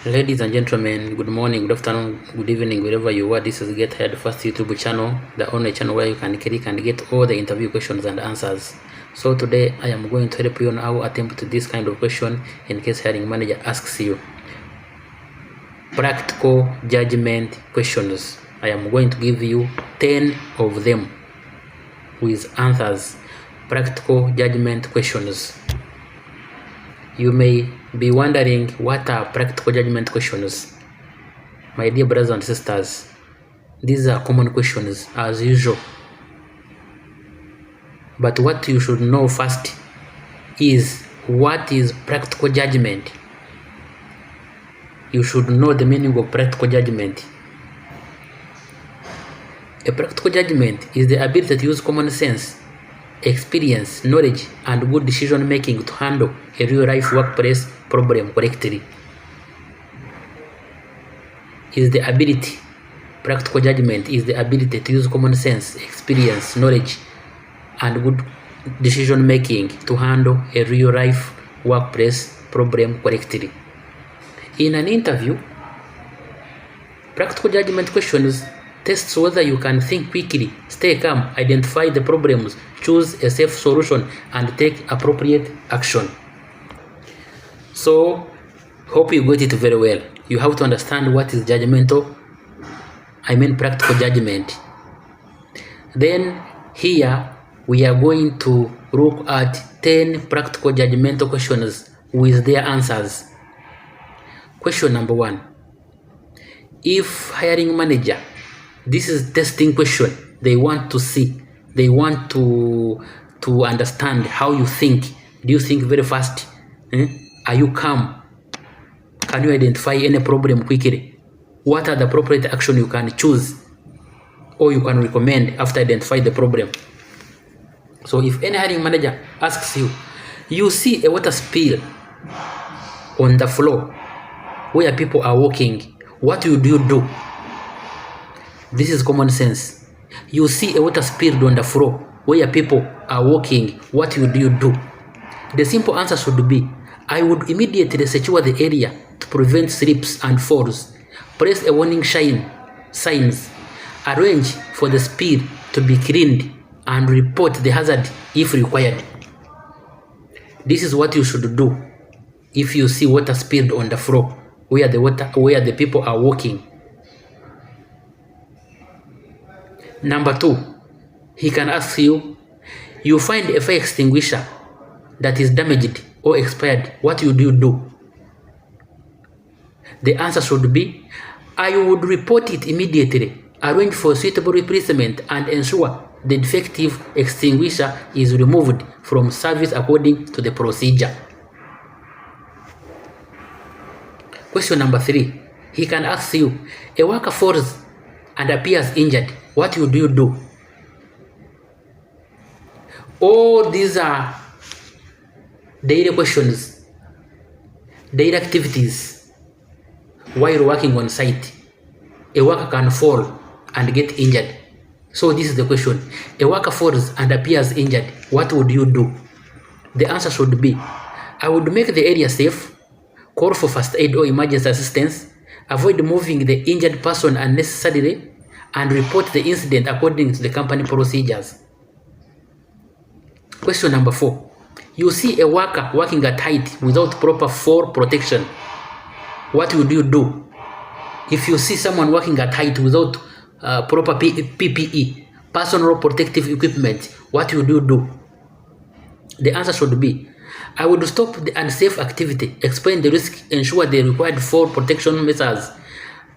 Ladies and gentlemen, good morning, good afternoon, good evening, wherever you are. This is Get Hired First YouTube channel, the only channel where you can click and get all the interview questions and answers. So today I am going to help you on how to attempt this kind of question in case hiring manager asks you. Practical judgment questions. I am going to give you 10 of them with answers. Practical judgment questions. You may be wondering, what are practical judgment questions? My dear brothers and sisters, these are common questions as usual. But what you should know first is, what is practical judgment? You should know the meaning of practical judgment. A practical judgment is the ability to use common sense, experience, knowledge, and good decision making to handle a real life workplace problem correctly. Practical judgment is the ability to use common sense, experience, knowledge, and good decision making to handle a real life workplace problem correctly. In an interview, practical judgment questions tests whether you can think quickly, stay calm, identify the problems, choose a safe solution, and take appropriate action. So, hope you got it very well. You have to understand what is practical judgment. Then here we are going to look at 10 practical judgmental questions with their answers. Question number 1. If hiring manager, this is testing question. They want to see, they want to understand how you think. Do you think very fast? Are you calm? Can you identify any problem quickly? What are the appropriate action you can choose or you can recommend after identify the problem? So if any hiring manager asks you, you see a water spill on the floor where people are walking, what do you do? This is common sense. You see a water spilled on the floor where people are walking, what do you do? The simple answer should be, I would immediately secure the area to prevent slips and falls, place a warning signs, arrange for the spill to be cleaned, and report the hazard if required. This is what you should do if you see water spilled on the floor where the people are walking. Number 2, he can ask you, you find a fire extinguisher that is damaged or expired, what do you do? The answer should be, I would report it immediately, arrange for suitable replacement, and ensure the defective extinguisher is removed from service according to the procedure. Question number 3, he can ask you, a worker falls and appears injured, what do you do? All these are daily questions, daily activities. While working on site, a worker can fall and get injured. So this is the question. A worker falls and appears injured, what would you do? The answer should be, I would make the area safe, call for first aid or emergency assistance, avoid moving the injured person unnecessarily, and report the incident according to the company procedures. Question number 4. You see a worker working at height without proper fall protection. What would you do? If you see someone working at height without proper PPE, personal protective equipment, what would you do? The answer should be, I would stop the unsafe activity, explain the risk, ensure the required fall protection measures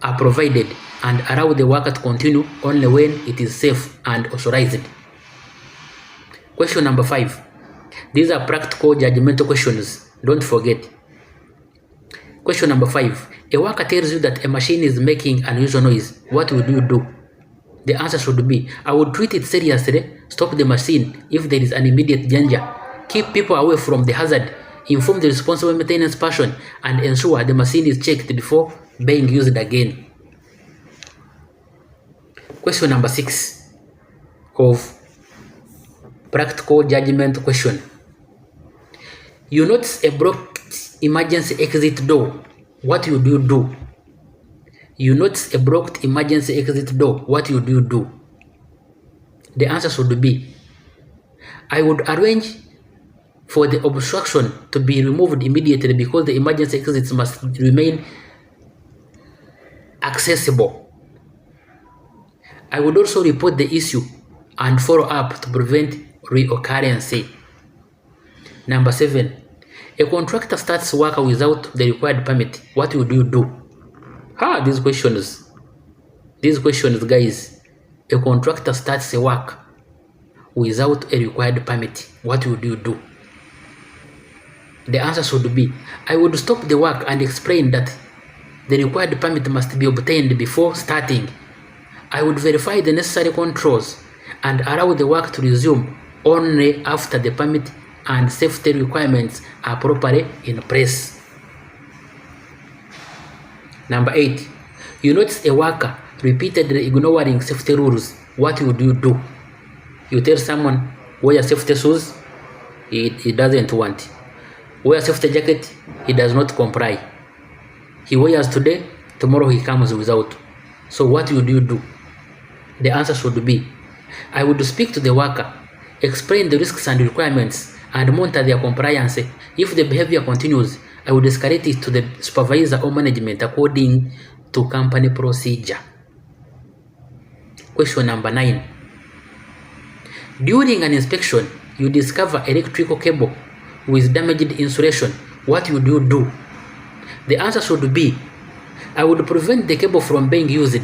are provided, and allow the worker to continue only when it is safe and authorized. Question number 5. These are practical judgmental questions. Don't forget. Question number 5. A worker tells you that a machine is making unusual noise. What would you do? The answer should be, I would treat it seriously, stop the machine if there is an immediate danger, keep people away from the hazard, inform the responsible maintenance person, and ensure the machine is checked before being used again. Question number 6 of practical judgment question. You notice a blocked emergency exit door. what would you do? You notice a blocked emergency exit door, what would you do? The answer should be, I would arrange for the obstruction to be removed immediately because the emergency exits must remain accessible. I would also report the issue and follow up to prevent reoccurrence. Number 7, a contractor starts work without the required permit. What would you do? These questions, guys. A contractor starts a work without a required permit. What would you do? The answer should be, I would stop the work and explain that the required permit must be obtained before starting. I would verify the necessary controls and allow the work to resume only after the permit and safety requirements are properly in place. Number 8, you notice a worker repeatedly ignoring safety rules. What would you do? You tell someone, wear safety shoes, he doesn't want. Wear safety jacket, he does not comply. He wears today, tomorrow he comes without. So what would you do? The answer should be, I would speak to the worker, explain the risks and requirements, and monitor their compliance. If the behavior continues, I would escalate it to the supervisor or management according to company procedure. Question number 9. During an inspection, you discover electrical cable with damaged insulation. What would you do? The answer should be, I would prevent the cable from being used,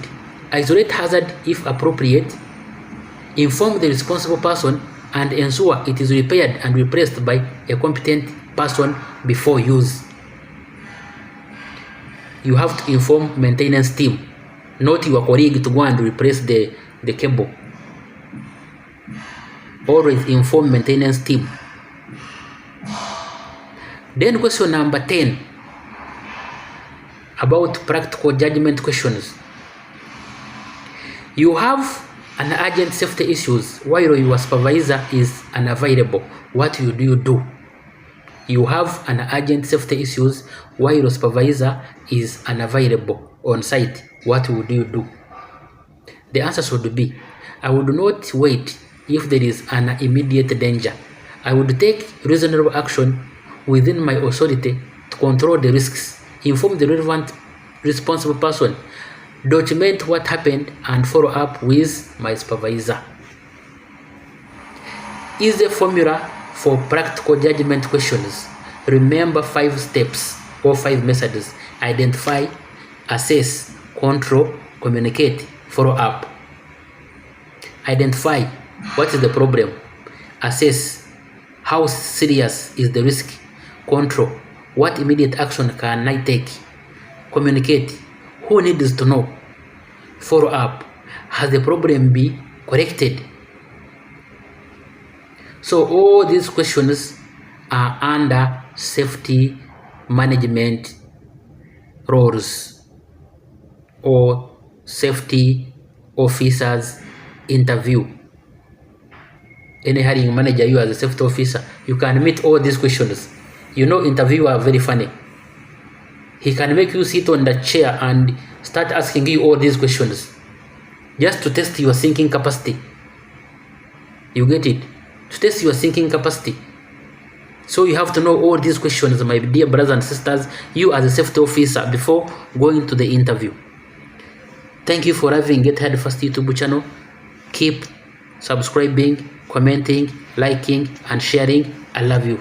isolate hazard if appropriate, inform the responsible person, and ensure it is repaired and replaced by a competent person before use. You have to inform maintenance team, not your colleague to go and replace the cable. Always inform maintenance team. Then question number 10, about practical judgment questions. You have an urgent safety issues while your supervisor is unavailable. What would you do? You have an urgent safety issues while your supervisor is unavailable on site. What would you do? The answer should be, I would not wait if there is an immediate danger. I would take reasonable action within my authority to control the risks, inform the relevant responsible person, document what happened, and follow up with my supervisor. Is the formula for practical judgment questions. Remember 5 steps or 5 methods: identify, assess, control, communicate, follow up. Identify, what is the problem? Assess, how serious is the risk? Control, what immediate action can I take? Communicate, who needs to know? Follow up, has the problem been corrected? So all these questions are under safety management roles or safety officers interview. Any hiring manager, you as a safety officer, you can meet all these questions. You know, interviewer are very funny. He can make you sit on the chair and start asking you all these questions just to test your thinking capacity. You get it? To test your thinking capacity. So you have to know all these questions, my dear brothers and sisters, you as a safety officer, before going to the interview. Thank you for having Get Ahead Fast YouTube channel. Keep subscribing, commenting, liking, and sharing. I love you.